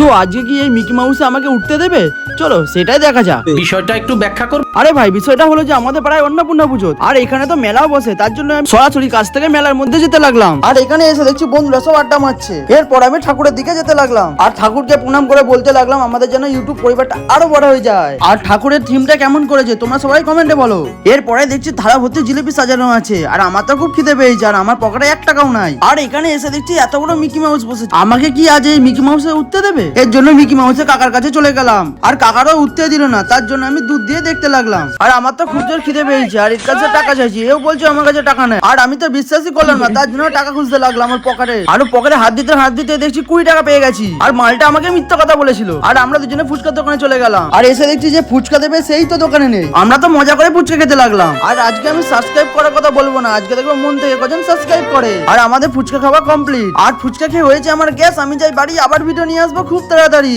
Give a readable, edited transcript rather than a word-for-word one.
So আজকে কি এই মিকি মাউসে আমাকে উঠতে দেবে? চলো সেটাই দেখা যাক। বিষয়টা একটু ব্যাখ্যা করো। আরে ভাই বিষয়টা হলো যে আমাদের পাড়ায় অন্নপূর্ণা পুজো, আর এখানে তো মেলাও বসে, তার জন্য আমি সরাসরি কাছ থেকে মেলার মধ্যে যেতে লাগলাম। আর এখানে এসে দেখছি বন্ধুরা সব আড্ডা মারছে। এরপর আমি ঠাকুরের দিকে যেতে লাগলাম আর ঠাকুরকে প্রণাম করে বলতে লাগলাম আমাদের যেন ইউটিউব পরিবারটা আরো বড় হয়ে যায়। আর ঠাকুরের থিমটা কেমন করেছে তোমরা সবাই কমেন্টে বলো। এরপরে দেখছি থালা ভর্তি জিলিপি সাজানো আছে, আর আমার তো খুব খিদে পেয়েছে, আর আমার পকেটে 1 টাকাও নাই। আর এখানে এসে দেখছি এত বড় মিকি মাউস বসেছে, আমাকে কি আজ এই মিকি মাউসে উঠতে দেবে? এর জন্য মিকি মাউসের কাকার কাছে চলে গেলাম, আর কাকারও উঠতে দিল না, তার জন্য আমি দুধ দিয়ে দেখতে লাগলাম। আর আমার তো খুব জোর খিদে পেয়েছে, আর এর কাছে টাকা চাইছি, এও বলছে আমার কাছে টাকা নেই। আর আমি তো বিশ্বাসই করলাম না, তার জন্য টাকা খুঁজতে লাগলাম আমার পকেটে। আর পকেটে হাত দিতে দেখছি 20 টাকা পেয়ে গেছি। আর মালটা আমাকে মিথ্যা কথা বলেছিল। আর আমরা দুজনে ফুচকার দোকানে চলে গেলাম, আর এসে দেখছি যে ফুচকা দেবে সেই তো দোকানে নেই। আমরা তো মজা করে ফুচকা খেতে লাগলাম। আর আজকে আমি সাবস্ক্রাইব করার কথা বলবো না, আজকে দেখবো মন থেকে কজন সাবস্ক্রাইব করে। আর আমাদের ফুচকা খাওয়া কমপ্লিট, আর ফুচকা খেয়ে হয়েছে আমার গ্যাস। আমি যাই বাড়ি, আবার ভিডিও নিয়ে আসবো খুব তাড়াতাড়ি।